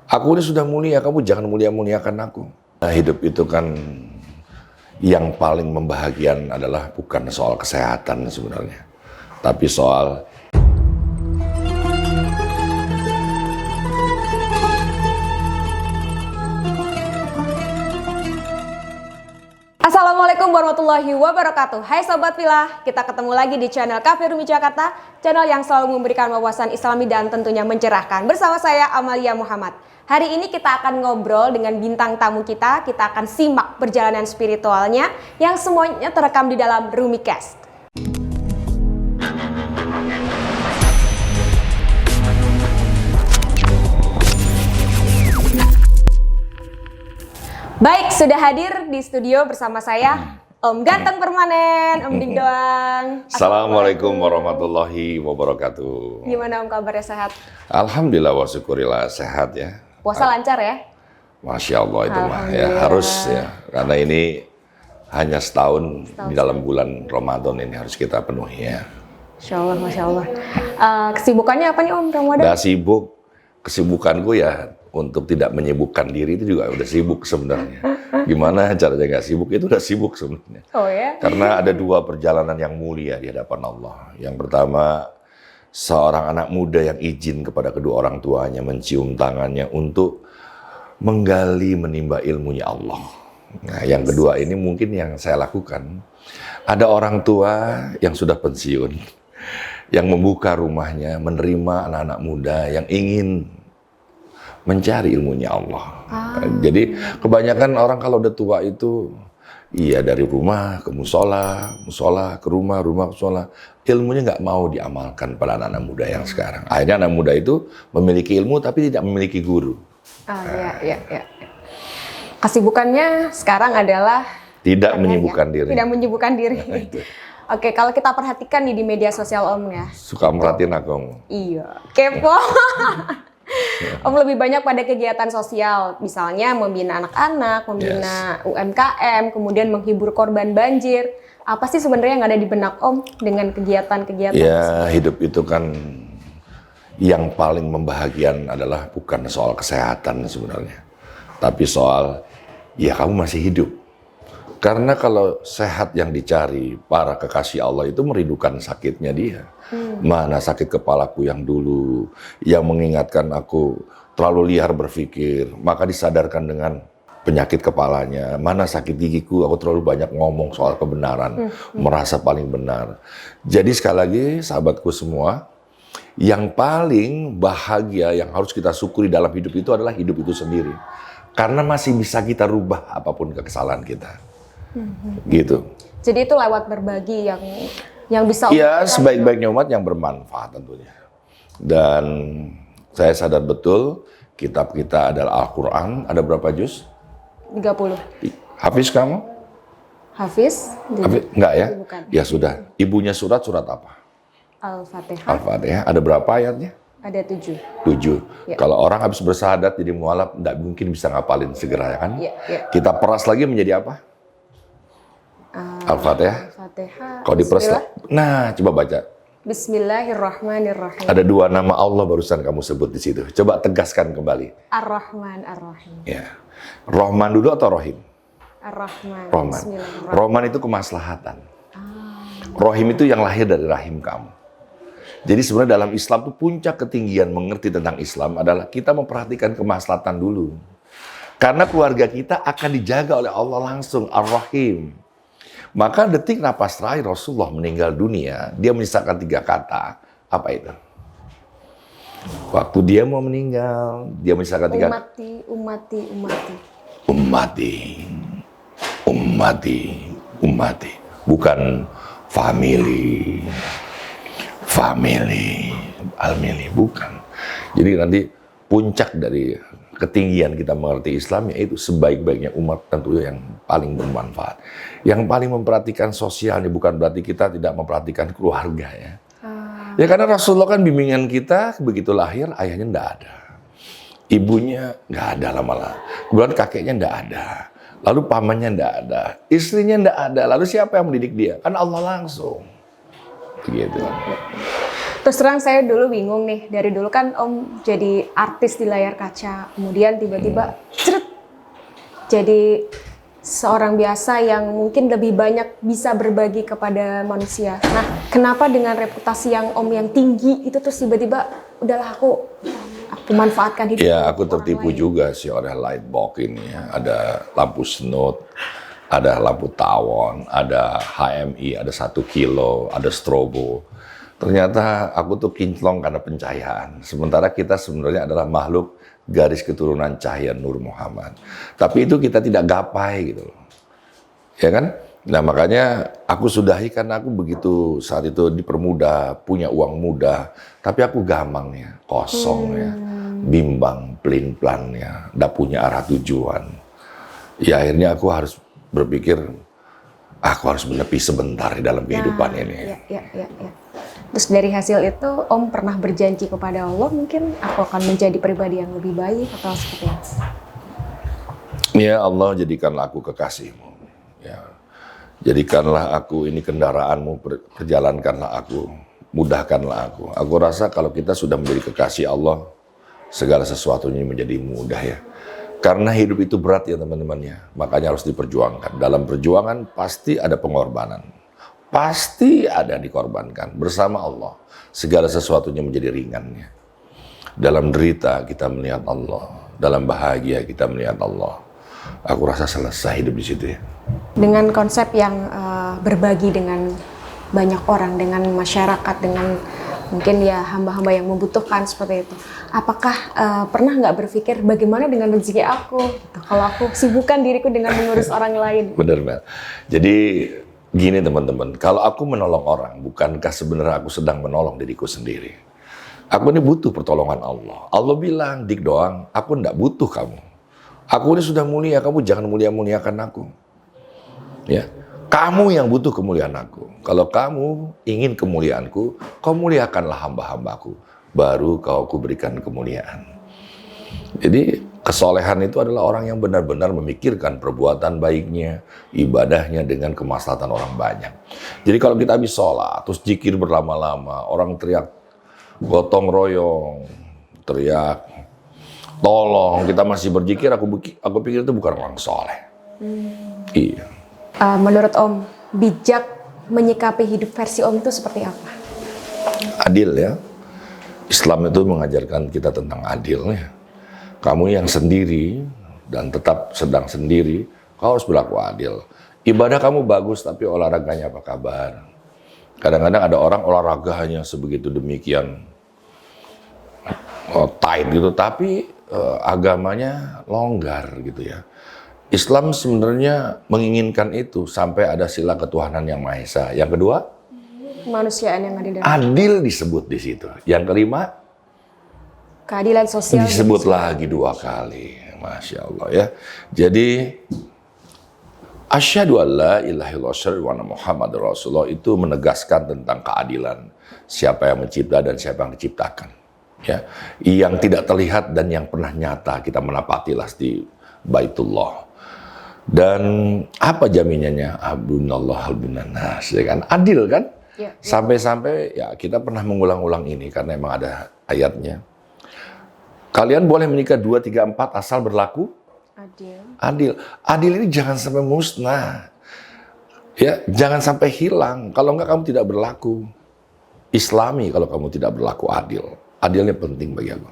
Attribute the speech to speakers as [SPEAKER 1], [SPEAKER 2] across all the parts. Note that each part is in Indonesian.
[SPEAKER 1] Aku ini sudah mulia, kamu jangan mulia-muliakan aku. Nah, hidup itu kan yang paling membahagiakan adalah bukan soal kesehatan sebenarnya, tapi soal
[SPEAKER 2] Assalamualaikum warahmatullahi wabarakatuh. Hai Sobat Villa, kita ketemu lagi di channel Cafe Rumi Jakarta, channel yang selalu memberikan wawasan islami dan tentunya mencerahkan. Bersama saya Amalia Muhammad. Hari ini kita akan ngobrol dengan bintang tamu kita akan simak perjalanan spiritualnya yang semuanya terekam di dalam Rumicast. Baik, sudah hadir di studio bersama saya Om Ganteng Permanen, Om Ding Doang.
[SPEAKER 1] Assalamualaikum warahmatullahi wabarakatuh.
[SPEAKER 2] Gimana Om kabarnya, sehat?
[SPEAKER 1] Alhamdulillah wa syukurillah sehat ya.
[SPEAKER 2] Puasa lancar ya?
[SPEAKER 1] Masya Allah itu mah ya, harus ya. Karena ini hanya setahun di dalam bulan Ramadan ini harus kita penuhi ya.
[SPEAKER 2] Insya Allah, Masya Allah. Kesibukannya apa nih Om Ramadan?
[SPEAKER 1] Udah sibuk, kesibukanku ya untuk tidak menyibukkan diri itu juga udah sibuk sebenarnya. Gimana caranya nggak sibuk? Itu udah sibuk sebenarnya.
[SPEAKER 2] Oh ya?
[SPEAKER 1] Karena ada dua perjalanan yang mulia di hadapan Allah. Yang pertama, seorang anak muda yang izin kepada kedua orang tuanya mencium tangannya untuk menggali menimba ilmunya Allah. Nah, yang kedua ini mungkin yang saya lakukan. Ada orang tua yang sudah pensiun, yang membuka rumahnya, menerima anak-anak muda yang ingin mencari ilmunya Allah. Jadi kebanyakan orang kalau udah tua itu, iya dari rumah ke musola, musola ke rumah, rumah ke musola. Ilmunya nggak mau diamalkan pada anak-anak muda yang sekarang. Akhirnya anak muda itu memiliki ilmu tapi tidak memiliki guru.
[SPEAKER 2] Ya. Kesibukannya sekarang adalah
[SPEAKER 1] Tidak menyibukkan diri.
[SPEAKER 2] Tidak menyibukkan diri. Oke, kalau kita perhatikan nih di media sosial Om ya.
[SPEAKER 1] Suka merhatiin aku.
[SPEAKER 2] Iya, kepo. Om lebih banyak pada kegiatan sosial, misalnya membina anak-anak, membina UMKM, kemudian menghibur korban banjir. Apa sih sebenarnya yang ada di benak Om dengan kegiatan-kegiatan?
[SPEAKER 1] Ya, hidup itu kan yang paling membahagiakan adalah bukan soal kesehatan sebenarnya, tapi soal ya kamu masih hidup. Karena kalau sehat yang dicari para kekasih Allah itu merindukan sakitnya dia. Mana sakit kepalaku yang dulu, yang mengingatkan aku terlalu liar berpikir, maka disadarkan dengan penyakit kepalanya. Mana sakit gigiku, aku terlalu banyak ngomong soal kebenaran, merasa paling benar. Jadi sekali lagi sahabatku semua, yang paling bahagia yang harus kita syukuri dalam hidup itu adalah hidup itu sendiri. Karena masih bisa kita rubah apapun kesalahan kita. Gitu.
[SPEAKER 2] Jadi itu lewat berbagi yang bisa.
[SPEAKER 1] Iya, sebaik-baiknya umat yang bermanfaat tentunya. Dan saya sadar betul kitab kita adalah Al-Quran. Ada berapa juz?
[SPEAKER 2] 30.
[SPEAKER 1] Hafiz kamu?
[SPEAKER 2] Hafiz?
[SPEAKER 1] Enggak ya?
[SPEAKER 2] Bukan.
[SPEAKER 1] Ya sudah. Ibunya surat apa?
[SPEAKER 2] Al-Fatihah.
[SPEAKER 1] Al-Fatihah. Ada berapa ayatnya?
[SPEAKER 2] Ada 7.
[SPEAKER 1] 7.
[SPEAKER 2] Ya.
[SPEAKER 1] Kalau orang habis bersahadat jadi mualaf, tidak mungkin bisa ngapalin segera ya kan?
[SPEAKER 2] Ya.
[SPEAKER 1] Kita peras lagi menjadi apa? Al-Fatihah.
[SPEAKER 2] Al-Fatihah.
[SPEAKER 1] Kalau diperas, nah coba baca.
[SPEAKER 2] Bismillahirrahmanirrahim.
[SPEAKER 1] Ada dua nama Allah barusan kamu sebut di situ. Coba tegaskan kembali.
[SPEAKER 2] Ar-Rahman, Ar-Rahim.
[SPEAKER 1] Ya. Rahman dulu atau Rohim?
[SPEAKER 2] Ar-Rahman.
[SPEAKER 1] Rahman. Rahman itu kemaslahatan. Rohim itu yang lahir dari rahim kamu. Jadi sebenarnya dalam Islam itu puncak ketinggian mengerti tentang Islam adalah kita memperhatikan kemaslahatan dulu. Karena keluarga kita akan dijaga oleh Allah langsung, Ar-Rahim. Maka detik napas terakhir Rasulullah meninggal dunia, dia menyisakan 3 kata. Apa itu? Waktu dia mau meninggal, dia menyisakan 3 kata. Ummati. Bukan family, almili, bukan. Jadi nanti puncak dari ketinggian kita mengerti Islam yaitu sebaik-baiknya umat tentunya yang paling bermanfaat. Yang paling memperhatikan sosial ini bukan berarti kita tidak memperhatikan keluarga ya. Ya karena Rasulullah kan bimbingan kita begitu lahir ayahnya enggak ada. Ibunya enggak ada lama-lama. Kemudian kakeknya enggak ada. Lalu pamannya enggak ada. Istrinya enggak ada. Lalu siapa yang mendidik dia? Kan Allah langsung. Begitu.
[SPEAKER 2] Terus terang saya dulu bingung nih, dari dulu kan Om jadi artis di layar kaca, kemudian tiba-tiba ceret, jadi seorang biasa yang mungkin lebih banyak bisa berbagi kepada manusia. Nah, kenapa dengan reputasi yang Om yang tinggi itu terus tiba-tiba udahlah aku manfaatkan hidup
[SPEAKER 1] Ya, aku
[SPEAKER 2] orang
[SPEAKER 1] tertipu
[SPEAKER 2] lain.
[SPEAKER 1] juga sih oleh lightbox ini ya. Ada lampu snut, ada lampu tawon, ada HMI, ada 1 kilo, ada strobo. Ternyata aku tuh kinclong karena pencahayaan. Sementara kita sebenarnya adalah makhluk garis keturunan cahaya Nur Muhammad. Tapi itu kita tidak gapai gitu loh. Ya kan? Nah makanya aku sudahi karena aku begitu saat itu dipermudah, punya uang mudah. Tapi aku gamang ya, kosong ya, bimbang, pelin-pelan ya, nggak punya arah tujuan. Ya akhirnya aku harus berpikir, aku harus menepi sebentar di dalam kehidupan ini.
[SPEAKER 2] Ya. Terus dari hasil itu Om pernah berjanji kepada Allah mungkin aku akan menjadi pribadi yang lebih baik atau seperti apa?
[SPEAKER 1] Ya Allah, jadikanlah aku kekasihmu. Ya. Jadikanlah aku ini kendaraanmu, perjalankanlah aku, mudahkanlah aku. Aku rasa kalau kita sudah menjadi kekasih Allah, segala sesuatunya menjadi mudah ya. Karena hidup itu berat ya teman-teman ya, makanya harus diperjuangkan. Dalam perjuangan pasti ada pengorbanan. Pasti ada dikorbankan bersama Allah. Segala sesuatunya menjadi ringannya. Dalam derita kita melihat Allah, dalam bahagia kita melihat Allah. Aku rasa selesai hidup di situ ya.
[SPEAKER 2] Dengan konsep yang berbagi dengan banyak orang, dengan masyarakat, dengan mungkin ya hamba-hamba yang membutuhkan seperti itu. Apakah pernah nggak berpikir bagaimana dengan rezeki aku? Gitu, kalau aku sibukkan diriku dengan mengurus orang lain.
[SPEAKER 1] Benar, Mel. Jadi gini teman-teman, kalau aku menolong orang, bukankah sebenarnya aku sedang menolong diriku sendiri? Aku ini butuh pertolongan Allah. Allah bilang, dik doang, aku enggak butuh kamu. Aku ini sudah mulia, kamu jangan mulia-muliakan aku. Ya, kamu yang butuh kemuliaan aku. Kalau kamu ingin kemuliaanku, kau muliakanlah hamba-hambaku. Baru kau kuberikan kemuliaan. Jadi kesolehan itu adalah orang yang benar-benar memikirkan perbuatan baiknya, ibadahnya dengan kemaslahatan orang banyak. Jadi kalau kita habis sholat, terus zikir berlama-lama, orang teriak gotong royong, teriak tolong, kita masih berzikir, aku pikir itu bukan orang soleh. Iya.
[SPEAKER 2] Menurut Om, bijak menyikapi hidup versi Om itu seperti apa?
[SPEAKER 1] Adil ya. Islam itu mengajarkan kita tentang adil ya. Kamu yang sendiri dan tetap sedang sendiri, kau harus berlaku adil. Ibadah kamu bagus, tapi olahraganya apa kabar? Kadang-kadang ada orang olahraganya sebegitu demikian tight gitu, tapi agamanya longgar gitu ya. Islam sebenarnya menginginkan itu sampai ada sila ketuhanan yang Maha Esa. Yang kedua,
[SPEAKER 2] Kemanusiaan yang adil dan
[SPEAKER 1] adil disebut di situ. Yang kelima,
[SPEAKER 2] keadilan sosial.
[SPEAKER 1] disebut lagi 2 kali. Masya Allah ya. Jadi asyhadu an la ilaha illallah wa anna Muhammadar Rasulullah itu menegaskan tentang keadilan. Siapa yang mencipta dan siapa yang diciptakan. Ya, yang tidak terlihat dan yang pernah nyata kita menapatilah di Baitullah. Dan apa jaminannya? Abunallah albunanas, ya kan? Adil kan?
[SPEAKER 2] Ya.
[SPEAKER 1] Sampai-sampai ya kita pernah mengulang-ulang ini karena emang ada ayatnya. Kalian boleh menikah 2, 3, 4 asal berlaku
[SPEAKER 2] Adil.
[SPEAKER 1] adil. Adil ini jangan sampai musnah. Ya, jangan sampai hilang. Kalau enggak kamu tidak berlaku Islami kalau kamu tidak berlaku adil. Adilnya penting bagi aku.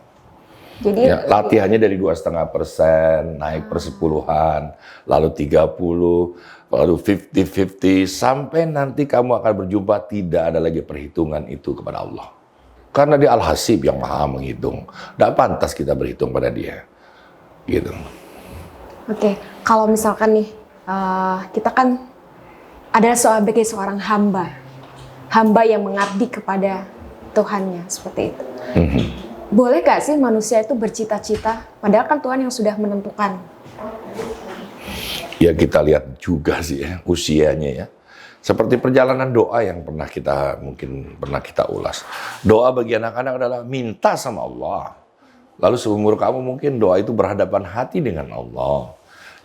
[SPEAKER 2] Jadi
[SPEAKER 1] Ya, latihannya dari 2,5% naik per 10-an, lalu 30, lalu 50-50 sampai nanti kamu akan berjumpa tidak ada lagi perhitungan itu kepada Allah. Karena dia Al-Hasib yang maha menghitung. Tidak pantas kita berhitung pada dia. Gitu.
[SPEAKER 2] Oke, kalau misalkan nih kita kan adalah sebagai seorang hamba yang mengabdi kepada Tuhannya seperti itu. Boleh gak sih manusia itu bercita-cita, padahal kan Tuhan yang sudah menentukan?
[SPEAKER 1] Ya kita lihat juga sih ya, usianya ya. Seperti perjalanan doa yang pernah kita ulas. Doa bagi anak-anak adalah minta sama Allah. Lalu seumur kamu mungkin doa itu berhadapan hati dengan Allah.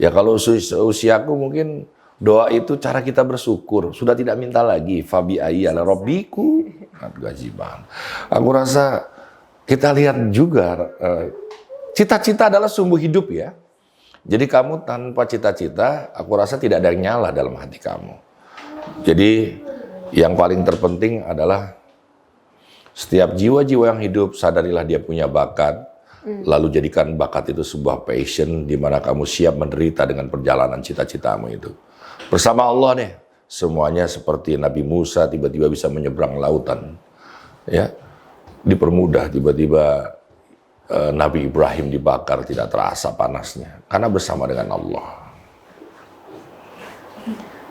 [SPEAKER 1] Ya kalau usiaku mungkin Doa itu cara kita bersyukur. Sudah tidak minta lagi. Fabi ayyala rabbiku gajiban. Aku rasa kita lihat juga cita-cita adalah sumber hidup ya. Jadi kamu tanpa cita-cita, aku rasa tidak ada yang nyala dalam hati kamu. Jadi yang paling terpenting adalah setiap jiwa-jiwa yang hidup, sadarilah dia punya bakat. Lalu jadikan bakat itu sebuah passion di mana kamu siap menderita dengan perjalanan cita-citamu itu. Bersama Allah nih, semuanya seperti Nabi Musa tiba-tiba bisa menyeberang lautan. Ya, dipermudah tiba-tiba Nabi Ibrahim dibakar tidak terasa panasnya karena bersama dengan Allah.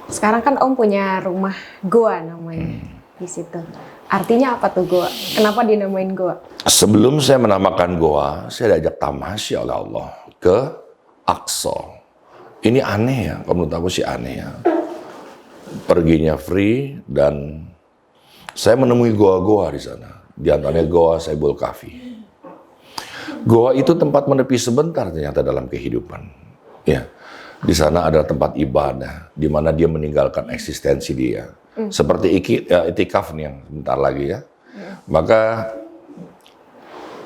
[SPEAKER 2] Sekarang kan Om punya rumah goa namanya di situ. Artinya apa tuh goa? Kenapa dinamain goa?
[SPEAKER 1] Sebelum saya menamakan goa, saya diajak tamasya oleh Allah ke Aqsa. Ini aneh ya, kalau menurut aku sih aneh ya. Perginya free dan saya menemui goa-goa di sana. Di antaranya goa Saibul Kahfi. Goa itu tempat menepi sebentar ternyata dalam kehidupan. Ya, di sana adalah tempat ibadah, di mana dia meninggalkan eksistensi dia. Seperti itikaf nih yang sebentar lagi ya. Maka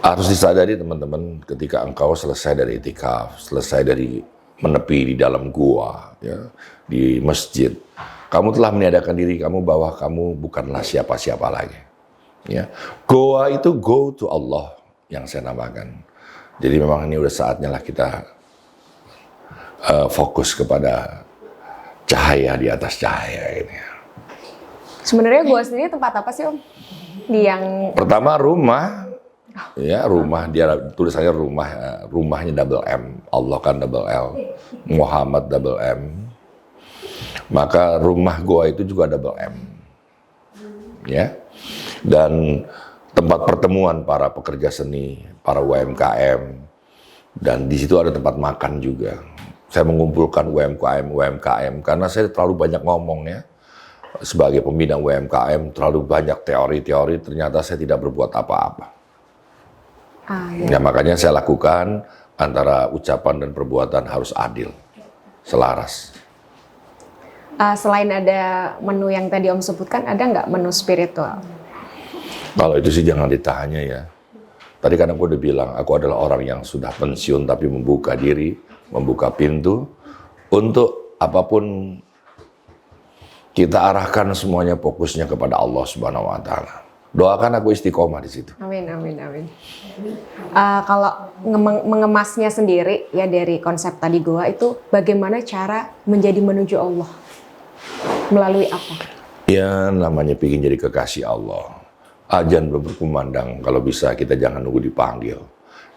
[SPEAKER 1] harus disadari teman-teman, ketika engkau selesai dari itikaf, selesai dari menepi di dalam gua, ya, di masjid, kamu telah meniadakan diri kamu bahwa kamu bukanlah siapa-siapa lagi. Ya, goa itu go to Allah yang saya namakan. Jadi memang ini udah saatnya lah kita fokus kepada cahaya di atas cahaya ini.
[SPEAKER 2] Sebenarnya goa sendiri tempat apa sih Om? Di yang
[SPEAKER 1] Pertama rumah, ya rumah, dia tulisannya rumah, rumahnya double M, Allah kan double L, Muhammad double M, maka rumah goa itu juga double M, ya, dan tempat pertemuan para pekerja seni, para UMKM, dan di situ ada tempat makan juga. Saya mengumpulkan UMKM karena saya terlalu banyak ngomong ya. Sebagai pembina UMKM terlalu banyak teori-teori, ternyata saya tidak berbuat apa-apa. Ya, makanya saya lakukan antara ucapan dan perbuatan harus adil, selaras.
[SPEAKER 2] Selain ada menu yang tadi Om sebutkan, ada nggak menu spiritual?
[SPEAKER 1] Kalau itu sih jangan ditanya ya. Tadi kan aku udah bilang, aku adalah orang yang sudah pensiun tapi membuka diri, membuka pintu untuk apapun. Kita arahkan semuanya fokusnya kepada Allah Subhanahu wa taala. Doakan aku istiqomah di situ.
[SPEAKER 2] Amin, amin, amin. Kalau mengemasnya sendiri ya dari konsep tadi goa itu bagaimana cara menjadi menuju Allah? Melalui apa?
[SPEAKER 1] Ya namanya pingin jadi kekasih Allah. Azan belum berkumandang, kalau bisa kita jangan nunggu dipanggil.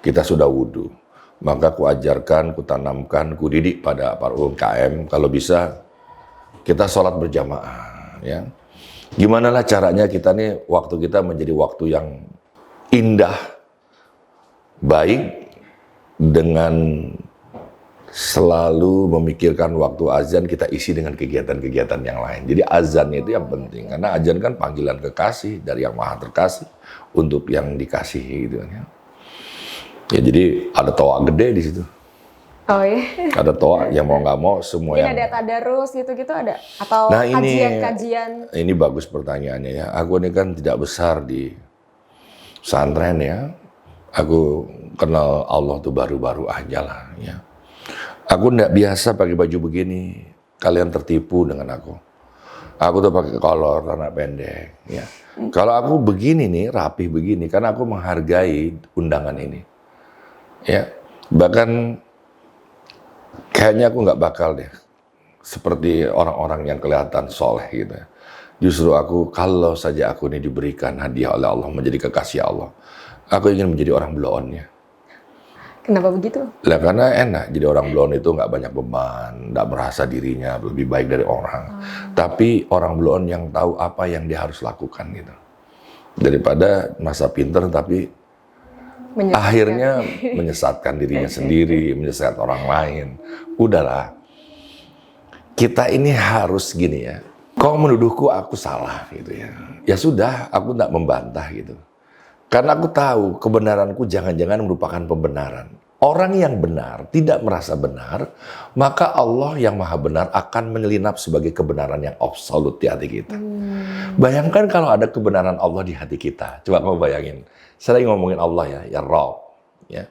[SPEAKER 1] Kita sudah wudhu. Maka ku ajarkan, ku tanamkan, ku didik pada para UMKM kalau bisa kita sholat berjamaah, ya. Gimana lah caranya kita nih, waktu kita menjadi waktu yang indah, baik, dengan selalu memikirkan waktu azan kita isi dengan kegiatan-kegiatan yang lain. Jadi azan itu yang penting, karena azan kan panggilan kekasih dari yang maha terkasih untuk yang dikasihi, gitu kan ya. Ya jadi ada toa gede di situ.
[SPEAKER 2] Oh iya.
[SPEAKER 1] Ada toa yang mau nggak mau semua yang.
[SPEAKER 2] Ada tadarus gitu-gitu ada atau
[SPEAKER 1] Nah,
[SPEAKER 2] kajian-kajian?
[SPEAKER 1] Ini bagus pertanyaannya ya. Aku ini kan tidak besar di pesantren ya. Aku kenal Allah tuh baru-baru aja lah ya. Aku tidak biasa pakai baju begini. Kalian tertipu dengan aku. Aku tuh pakai kolor celana pendek ya. Kalau aku begini nih, rapih begini karena aku menghargai undangan ini. Ya. Bahkan kayaknya aku nggak bakal deh seperti orang-orang yang kelihatan soleh gitu. Justru aku, kalau saja aku ini diberikan hadiah oleh Allah menjadi kekasih Allah, aku ingin menjadi orang blow-on-nya.
[SPEAKER 2] Kenapa begitu?
[SPEAKER 1] Lah karena enak jadi orang blow-on itu nggak banyak beban, nggak merasa dirinya lebih baik dari orang. Tapi orang blow-on yang tahu apa yang dia harus lakukan gitu. Daripada masa pinter tapi akhirnya menyesatkan dirinya sendiri, menyesatkan orang lain. Udahlah, kita ini harus gini ya. Kau menuduhku aku salah gitu ya. Ya sudah, aku tidak membantah gitu. Karena aku tahu kebenaranku jangan-jangan merupakan pembenaran. orang yang benar tidak merasa benar, maka Allah yang maha benar akan menyelinap sebagai kebenaran yang absolut di hati kita. Bayangkan kalau ada kebenaran Allah di hati kita. Coba kamu bayangin. Saya lagi ngomongin Allah ya Rabb. Ya.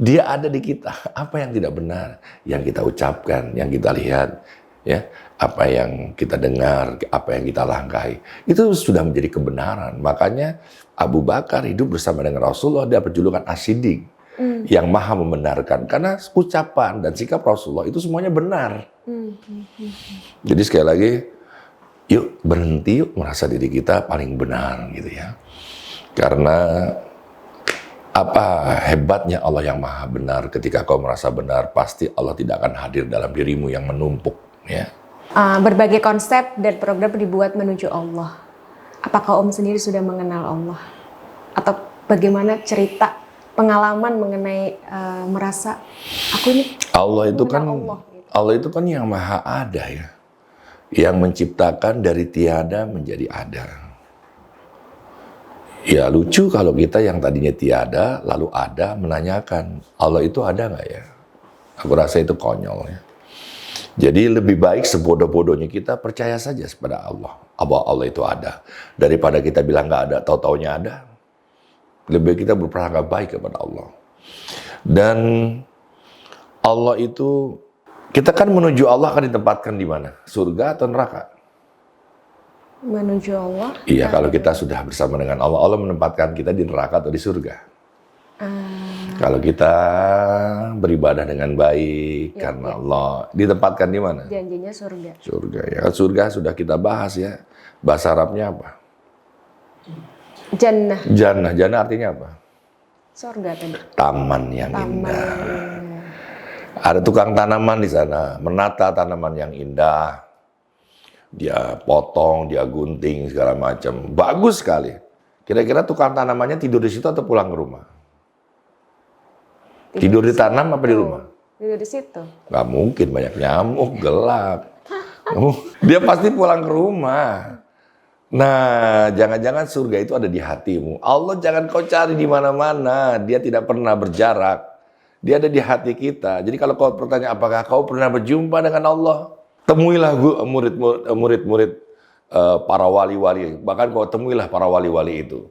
[SPEAKER 1] Dia ada di kita. Apa yang tidak benar? Yang kita ucapkan, yang kita lihat. Ya, apa yang kita dengar, apa yang kita langkahi, itu sudah menjadi kebenaran. Makanya Abu Bakar hidup bersama dengan Rasulullah, dia berjulukan As-Siddiq, yang maha membenarkan. Karena ucapan dan sikap Rasulullah itu semuanya benar. Jadi sekali lagi, yuk berhenti, yuk merasa diri kita paling benar gitu ya. Karena apa hebatnya Allah yang maha benar, ketika kau merasa benar, pasti Allah tidak akan hadir dalam dirimu yang menumpuk. Ya.
[SPEAKER 2] Berbagai konsep dan program dibuat menuju Allah. Apakah Om sendiri sudah mengenal Allah? Atau bagaimana cerita pengalaman mengenai merasa aku ini
[SPEAKER 1] Allah itu kan
[SPEAKER 2] Allah, gitu.
[SPEAKER 1] Allah itu kan yang maha ada ya, yang menciptakan dari tiada menjadi ada. Ya lucu kalau kita yang tadinya tiada lalu ada menanyakan Allah itu ada nggak ya? Aku rasa itu konyol ya. Jadi lebih baik sebodoh-bodohnya kita percaya saja kepada Allah. Bahwa Allah itu ada. Daripada kita bilang nggak ada, tahu-taunya ada. Lebih baik kita berprasangka baik kepada Allah. Dan Allah itu, kita kan menuju Allah akan ditempatkan di mana? Surga atau neraka?
[SPEAKER 2] Menuju Allah?
[SPEAKER 1] Iya, kalau kita sudah bersama dengan Allah, Allah menempatkan kita di neraka atau di surga. Kalau kita beribadah dengan baik karena Allah, ditempatkan di mana?
[SPEAKER 2] Janjinya surga.
[SPEAKER 1] Surga ya. Surga sudah kita bahas ya. Bahasa Arabnya apa?
[SPEAKER 2] Jannah.
[SPEAKER 1] Jannah. Jannah artinya apa?
[SPEAKER 2] Surga tadi.
[SPEAKER 1] Taman yang indah. Ada tukang tanaman di sana, menata tanaman yang indah. Dia potong, dia gunting segala macam. Bagus sekali. Kira-kira tukang tanamannya tidur di situ atau pulang ke rumah? Tidur di tanam apa di rumah?
[SPEAKER 2] Tidur di situ.
[SPEAKER 1] Gak mungkin, banyak nyamuk, gelap. Dia pasti pulang ke rumah. Nah, jangan-jangan surga itu ada di hatimu. Allah jangan kau cari di mana-mana. Dia tidak pernah berjarak. Dia ada di hati kita. Jadi kalau kau bertanya apakah kau pernah berjumpa dengan Allah? Temuilah murid-murid para wali-wali. Bahkan kau temuilah para wali-wali itu.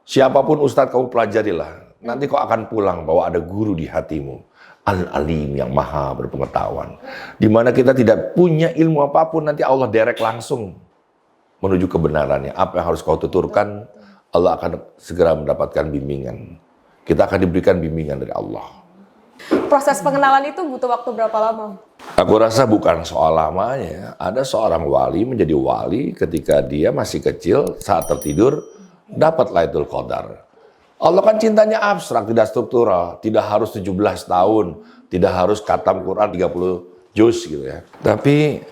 [SPEAKER 1] Siapapun ustadz kamu pelajarilah. Nanti kau akan pulang bahwa ada guru di hatimu. Al-Alim yang maha berpengetahuan. Di mana kita tidak punya ilmu apapun, nanti Allah derek langsung menuju kebenarannya. Apa yang harus kau tuturkan, Allah akan segera mendapatkan bimbingan. Kita akan diberikan bimbingan dari Allah.
[SPEAKER 2] Proses pengenalan itu butuh waktu berapa lama?
[SPEAKER 1] Aku rasa bukan soal lamanya. Ada seorang wali menjadi wali ketika dia masih kecil, saat tertidur, dapat Lailatul Qadar. Allah kan cintanya abstrak, tidak struktural. Tidak harus 17 tahun, tidak harus khatam Quran 30 juz gitu ya. Tapi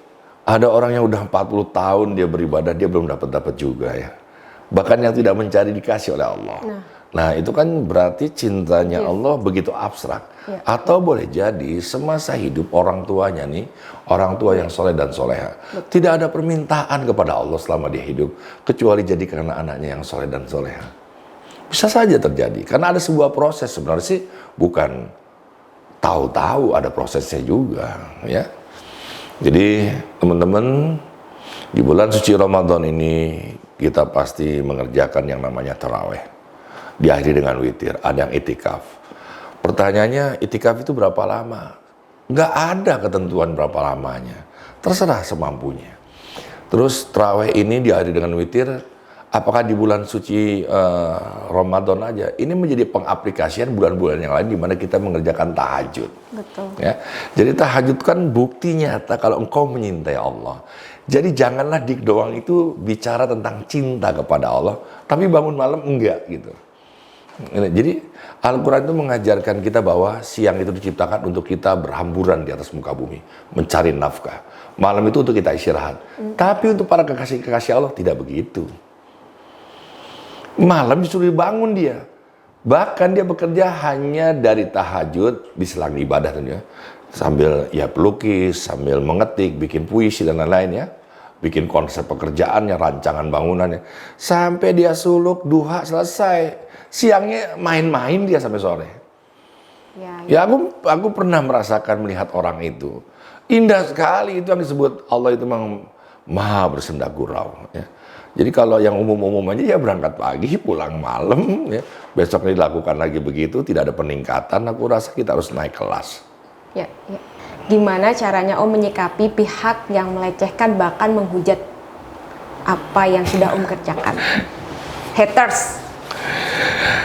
[SPEAKER 1] ada orang yang udah 40 tahun dia beribadah, dia belum dapat juga ya. Bahkan yang tidak mencari dikasih oleh Allah. Nah itu kan berarti cintanya Allah begitu abstrak. Atau boleh jadi semasa hidup orang tuanya nih, orang tua yang soleh dan soleha. Tidak ada permintaan kepada Allah selama dia hidup, kecuali jadi karena anaknya yang soleh dan soleha. Bisa saja terjadi, karena ada sebuah proses. Sebenarnya sih bukan tahu-tahu, ada prosesnya juga ya. Jadi teman-teman, di bulan suci Ramadan ini kita pasti mengerjakan yang namanya taraweh. Diakhiri dengan witir, ada yang itikaf. Pertanyaannya, itikaf itu berapa lama? Nggak ada ketentuan berapa lamanya, terserah semampunya. Terus taraweh ini diakhiri dengan witir. Apakah di bulan suci Ramadan aja? Ini menjadi pengaplikasian bulan-bulan yang lain di mana kita mengerjakan tahajud.
[SPEAKER 2] Betul.
[SPEAKER 1] Ya. Jadi tahajud kan bukti nyata kalau engkau menyintai Allah. Jadi janganlah dik doang itu bicara tentang cinta kepada Allah, tapi bangun malam enggak gitu. Jadi Al-Quran itu mengajarkan kita bahwa siang itu diciptakan untuk kita berhamburan di atas muka bumi, mencari nafkah. Malam itu untuk kita istirahat. Tapi untuk para kekasih-kekasih Allah tidak begitu. Malam disuruh bangun dia. Bahkan dia bekerja hanya dari tahajud di selang ibadah tentunya. Sambil ya pelukis, sambil mengetik, bikin puisi dan lain-lain ya. Bikin konsep pekerjaannya, rancangan bangunannya. Sampai dia suluk, duha selesai. Siangnya main-main dia sampai sore. Ya aku pernah merasakan melihat orang itu. Indah sekali itu yang disebut Allah itu memang maha bersenda gurau. Ya. Jadi kalau yang umum-umum aja ya berangkat pagi, pulang malam. Ya. Besok dilakukan lagi begitu, tidak ada peningkatan. Aku rasa kita harus naik kelas.
[SPEAKER 2] Ya. Gimana caranya Om menyikapi pihak yang melecehkan bahkan menghujat apa yang sudah Om kerjakan? Haters.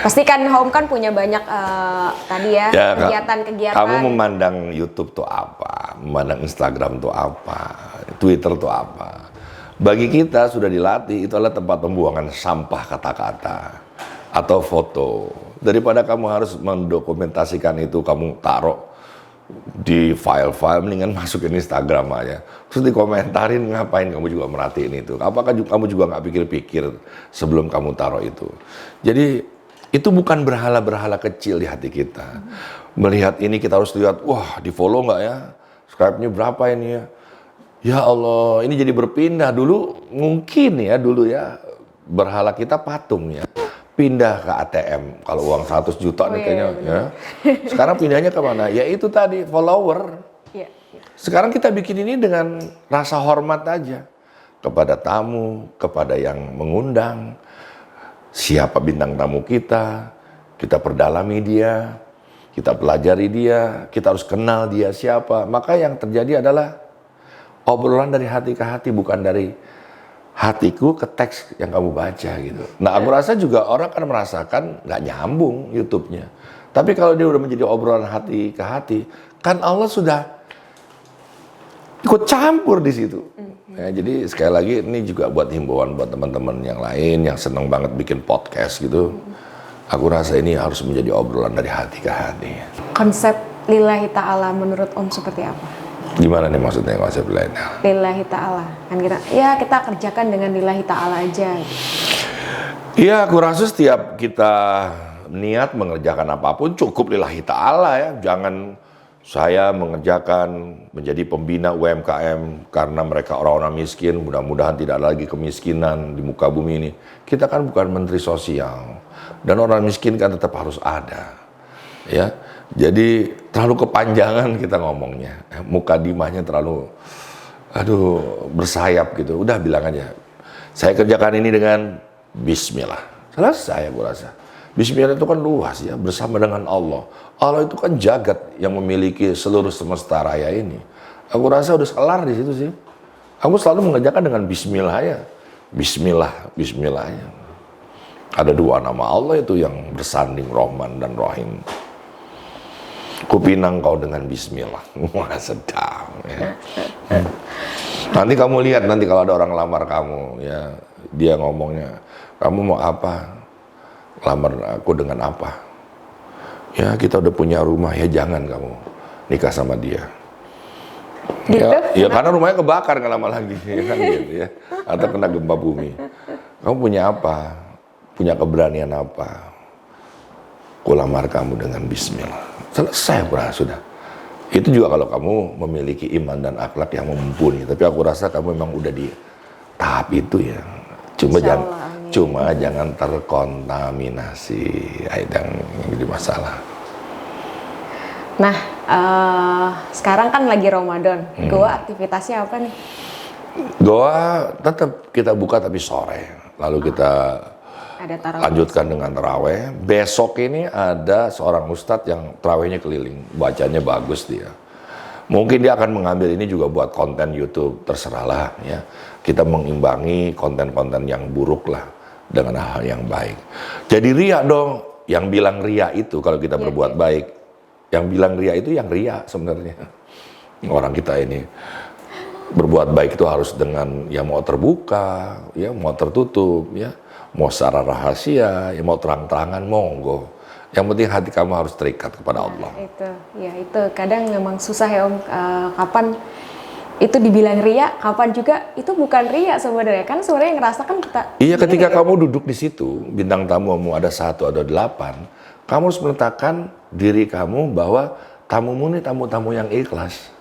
[SPEAKER 2] Pastikan Om kan punya banyak tadi ya kegiatan-kegiatan.
[SPEAKER 1] Kamu memandang YouTube tuh apa? Memandang Instagram tuh apa? Twitter tuh apa? Bagi kita sudah dilatih itu adalah tempat pembuangan sampah kata-kata atau foto. Daripada kamu harus mendokumentasikan itu, kamu taruh di file-file, mendingan masukin Instagram aja. Terus dikomentarin, ngapain kamu juga merhatiin itu? Apakah kamu juga nggak pikir-pikir sebelum kamu taruh itu? Jadi itu bukan berhala-berhala kecil di hati kita. Melihat ini kita harus lihat, wah di follow nggak ya? Subscribe-nya berapa ini ya? Ya Allah, ini jadi berpindah. Dulu mungkin ya, berhala kita patung ya. Pindah ke ATM, kalau uang 100 juta nih kayaknya ya. Sekarang pindahnya ke mana? Ya itu tadi, follower. Sekarang kita bikin ini dengan rasa hormat aja. Kepada tamu, kepada yang mengundang. Siapa bintang tamu kita perdalami dia, kita pelajari dia, kita harus kenal dia siapa. Maka yang terjadi adalah obrolan dari hati ke hati, bukan dari hatiku ke teks yang kamu baca gitu. Nah aku rasa juga orang kan merasakan nggak nyambung YouTube-nya. Tapi kalau dia udah menjadi obrolan hati ke hati, kan Allah sudah ikut campur di situ. Ya, jadi sekali lagi ini juga buat himbauan buat teman-teman yang lain yang seneng banget bikin podcast gitu. Aku rasa ini harus menjadi obrolan dari hati ke hati.
[SPEAKER 2] Konsep lillahi ta'ala menurut Om seperti apa?
[SPEAKER 1] Gimana nih maksudnya konsep
[SPEAKER 2] lillahi ta'ala? Kan kita kerjakan dengan lillahi ta'ala aja.
[SPEAKER 1] Iya, aku rasa setiap kita niat mengerjakan apapun cukup lillahi ta'ala ya. Jangan saya mengerjakan menjadi pembina UMKM karena mereka orang-orang miskin, mudah-mudahan tidak ada lagi kemiskinan di muka bumi ini. Kita kan bukan menteri sosial dan orang miskin kan tetap harus ada. Ya. Jadi terlalu kepanjangan kita ngomongnya, mukadimahnya terlalu bersayap gitu. Udah bilang aja, saya kerjakan ini dengan Bismillah. Selesai aku rasa. Bismillah itu kan luas ya, bersama dengan Allah. Allah itu kan jagat yang memiliki seluruh semesta raya ini. Aku rasa udah kelar di situ sih. Aku selalu mengerjakan dengan Bismillah ya. Bismillah, Bismillah ya. Ada dua nama Allah itu yang bersanding, Rahman dan Rahim. Kupinang kau dengan Bismillah. Wah sedap ya. Nanti kamu lihat nanti kalau ada orang lamar kamu ya, dia ngomongnya, kamu mau apa? Lamar aku dengan apa? Ya kita udah punya rumah, ya jangan kamu nikah sama dia.
[SPEAKER 2] Gitu?
[SPEAKER 1] Ya karena rumahnya kebakar nggak lama lagi ya kan gitu ya. Atau kena gempa bumi. Kamu punya apa? Punya keberanian apa? Ku lamar kamu dengan Bismillah. Selesai aku rasa sudah. Itu juga kalau kamu memiliki iman dan akhlak yang mumpuni. Tapi aku rasa kamu memang udah di tahap itu ya. Cuma jangan terkontaminasi yang jadi masalah.
[SPEAKER 2] Nah, sekarang kan lagi Ramadan. Goa aktivitasnya apa nih?
[SPEAKER 1] Goa tetap kita buka tapi sore. Lalu kita lanjutkan dengan taraweh. Besok ini ada seorang ustadz yang tarawehnya keliling, bacanya bagus dia. Mungkin dia akan mengambil ini juga buat konten YouTube, terserahlah ya. Kita mengimbangi konten-konten yang buruk lah dengan hal yang baik. Jadi riya dong, yang bilang riya itu kalau kita berbuat baik, yang bilang riya itu yang riya sebenarnya. Orang kita ini berbuat baik itu harus dengan ya mau terbuka, ya mau tertutup, ya. Mau secara rahasia, ya mau terang-terangan, monggo. Yang penting hati kamu harus terikat kepada Allah.
[SPEAKER 2] Itu kadang memang susah ya Om. Kapan itu dibilang ria, kapan juga itu bukan ria sebenarnya. Kan sebenarnya yang ngerasakan kita.
[SPEAKER 1] Iya, ketika kamu duduk di situ, bintang tamumu ada 1 atau 8, kamu harus meletakkan diri kamu bahwa tamumu ini tamu-tamu yang ikhlas.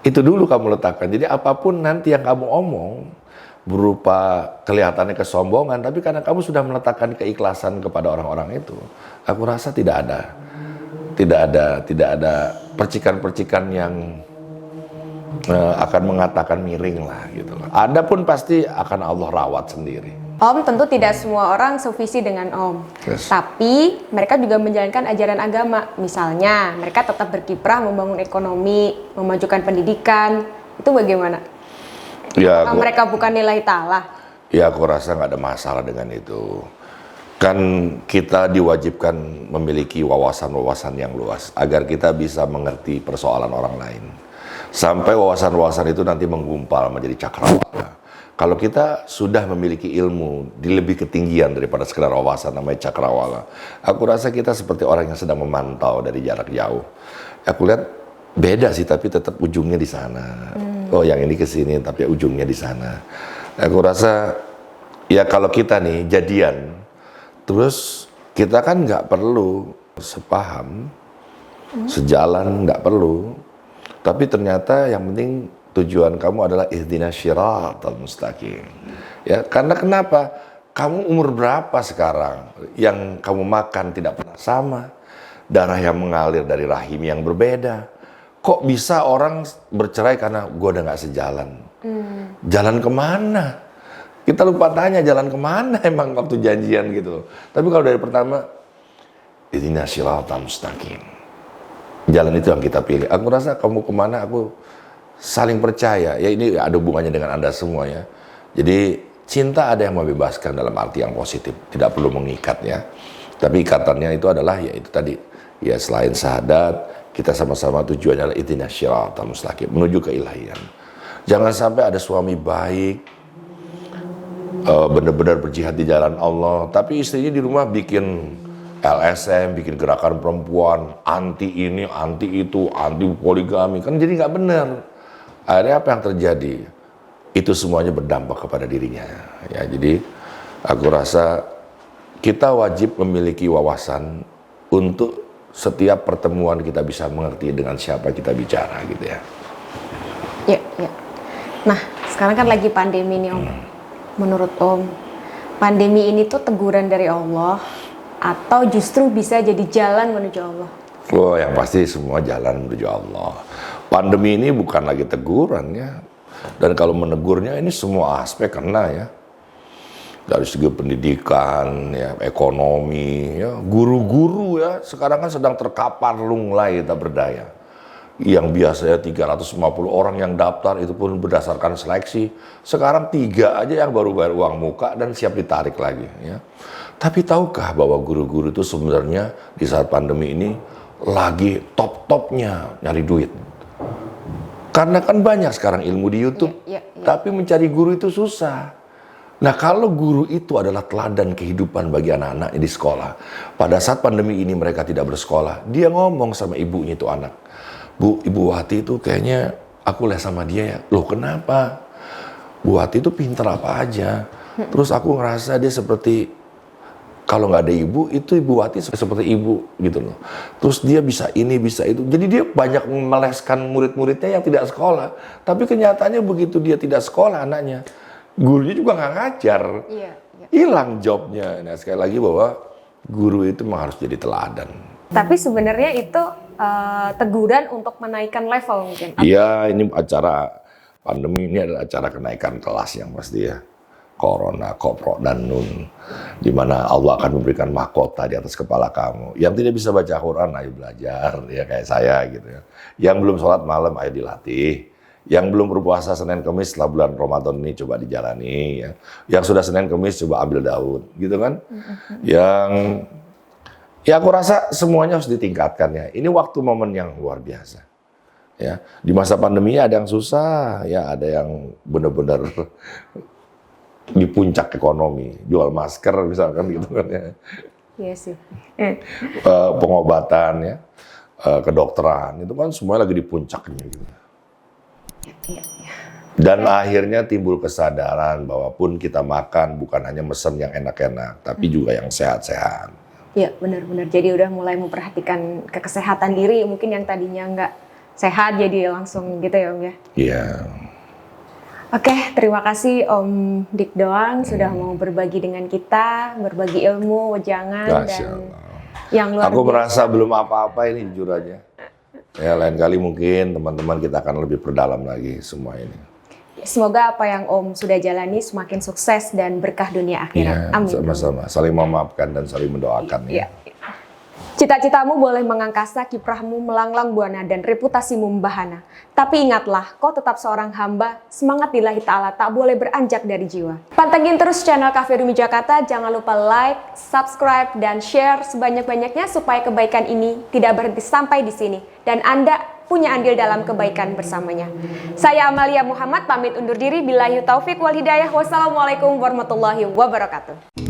[SPEAKER 1] Itu dulu kamu letakkan. Jadi apapun nanti yang kamu omong, berupa kelihatannya kesombongan, tapi karena kamu sudah meletakkan keikhlasan kepada orang-orang itu, aku rasa tidak ada tidak ada percikan-percikan yang akan mengatakan miring lah gitu loh. Ada pun pasti akan Allah rawat sendiri.
[SPEAKER 2] Om, tentu tidak semua orang sevisi dengan Om.
[SPEAKER 1] Yes.
[SPEAKER 2] Tapi mereka juga menjalankan ajaran agama. Misalnya, mereka tetap berkiprah membangun ekonomi, memajukan pendidikan. Itu bagaimana?
[SPEAKER 1] Ya,
[SPEAKER 2] Apakah mereka bukan lillahi ta'ala?
[SPEAKER 1] ya aku rasa nggak ada masalah dengan itu. Kan kita diwajibkan memiliki wawasan-wawasan yang luas agar kita bisa mengerti persoalan orang lain. Sampai wawasan-wawasan itu nanti menggumpal menjadi cakrawala. Kalau kita sudah memiliki ilmu di lebih ketinggian daripada sekedar wawasan namanya cakrawala, aku rasa kita seperti orang yang sedang memantau dari jarak jauh. Aku lihat beda sih, tapi tetap ujungnya di sana. Oh, yang ini ke sini, tapi ujungnya di sana. Aku rasa ya kalau kita nih jadian, terus kita kan nggak perlu sepaham, sejalan nggak perlu. Tapi ternyata yang penting tujuan kamu adalah ihdinas syiratal mustaqim. Ya, karena kenapa? Kamu umur berapa sekarang? Yang kamu makan tidak pernah sama. Darah yang mengalir dari rahim yang berbeda. Kok bisa orang bercerai karena gue udah gak sejalan? Jalan kemana? Kita lupa tanya jalan kemana emang waktu janjian gitu. Tapi kalau dari pertama, ihdinas syiratal mustaqim. Jalan itu yang kita pilih. Aku rasa kamu kemana, aku saling percaya. Ya ini ada hubungannya dengan Anda semua ya. Jadi cinta ada yang membebaskan dalam arti yang positif. Tidak perlu mengikat ya. Tapi ikatannya itu adalah ya itu tadi. Ya selain syahadat, kita sama-sama tujuannya adalah ihdinas syiratal mustaqim. Menuju keilahian. Jangan sampai ada suami baik, benar-benar berjihad di jalan Allah. Tapi istrinya di rumah bikin LSM, bikin gerakan perempuan, anti ini, anti itu, anti poligami, kan jadi nggak benar. Akhirnya apa yang terjadi? Itu semuanya berdampak kepada dirinya. Ya, jadi aku rasa kita wajib memiliki wawasan untuk setiap pertemuan kita bisa mengerti dengan siapa kita bicara gitu ya.
[SPEAKER 2] Ya, ya. Nah, sekarang kan lagi pandemi nih Om. Menurut Om, pandemi ini tuh teguran dari Allah atau justru bisa jadi jalan menuju Allah?
[SPEAKER 1] Oh, yang pasti semua jalan menuju Allah. Pandemi ini bukan lagi teguran ya. Dan kalau menegurnya ini semua aspek kena ya. Dari segi pendidikan, ya, ekonomi, ya, guru-guru ya. Sekarang kan sedang terkapar lunglai tak berdaya. Yang biasanya 350 orang yang daftar itu pun berdasarkan seleksi. Sekarang 3 aja yang baru bayar uang muka dan siap ditarik lagi ya. Tapi tahukah bahwa guru-guru itu sebenarnya di saat pandemi ini lagi top-topnya nyari duit. Karena kan banyak sekarang ilmu di YouTube, tapi mencari guru itu susah. Nah kalau guru itu adalah teladan kehidupan bagi anak-anaknya di sekolah. Pada saat pandemi ini mereka tidak bersekolah, dia ngomong sama ibunya itu anak. Bu, Ibu Wati itu kayaknya aku les sama dia ya. Loh kenapa? Bu Wati itu pinter apa aja. Terus aku ngerasa dia seperti kalau nggak ada ibu, itu Ibu Wati seperti ibu gitu loh. Terus dia bisa ini, bisa itu. Jadi dia banyak meleskan murid-muridnya yang tidak sekolah. Tapi kenyataannya begitu dia tidak sekolah anaknya, gurunya juga nggak ngajar. Hilang jobnya. Nah sekali lagi bahwa guru itu memang harus jadi teladan.
[SPEAKER 2] Tapi sebenarnya itu teguran untuk menaikkan level mungkin?
[SPEAKER 1] Iya, ini acara pandemi ini adalah acara kenaikan kelas yang pasti ya. Corona, Kopro, dan Nun, di mana Allah akan memberikan mahkota di atas kepala kamu. Yang tidak bisa baca Quran, ayo belajar, ya kayak saya gitu ya. Yang belum sholat malam, ayo dilatih. Yang belum berpuasa Senin Kemis setelah bulan Ramadan ini coba dijalani. Ya. Yang sudah Senin Kemis coba ambil daun, gitu kan? Ya aku rasa semuanya harus ditingkatkan ya. Ini waktu momen yang luar biasa. Ya, di masa pandemi ada yang susah, ya ada yang benar-benar di puncak ekonomi, jual masker misalkan gitu kan ya.
[SPEAKER 2] Iya sih.
[SPEAKER 1] Pengobatan ya, kedokteran itu kan semuanya lagi di puncaknya gitu. Dan akhirnya timbul kesadaran bahwa pun kita makan bukan hanya mesen yang enak-enak, tapi juga yang sehat-sehat.
[SPEAKER 2] Iya benar-benar. Jadi udah mulai memperhatikan kesehatan diri, mungkin yang tadinya nggak sehat jadi langsung gitu ya Om ya.
[SPEAKER 1] Iya.
[SPEAKER 2] Oke, terima kasih Om Dik Doang sudah mau berbagi dengan kita, berbagi ilmu, wejangan, dan yang luar
[SPEAKER 1] Aku
[SPEAKER 2] biasa.
[SPEAKER 1] merasa belum apa-apa ini jujur aja. Ya lain kali mungkin teman-teman kita akan lebih perdalam lagi semua ini.
[SPEAKER 2] Semoga apa yang Om sudah jalani semakin sukses dan berkah dunia
[SPEAKER 1] Iya,
[SPEAKER 2] akhirat. Amin.
[SPEAKER 1] sama-sama. Saling memaafkan dan saling mendoakan.
[SPEAKER 2] Iya. Cita-citamu boleh mengangkasa, kiprahmu melanglang buana dan reputasimu membahana. Tapi ingatlah, kau tetap seorang hamba, semangat lillahi ta'ala tak boleh beranjak dari jiwa. Pantengin terus channel Cafe Rumi Jakarta, jangan lupa like, subscribe, dan share sebanyak-banyaknya supaya kebaikan ini tidak berhenti sampai di sini. Dan Anda punya andil dalam kebaikan bersamanya. Saya Amalia Muhammad, pamit undur diri. Billahi taufik wal hidayah. Wassalamualaikum warahmatullahi wabarakatuh.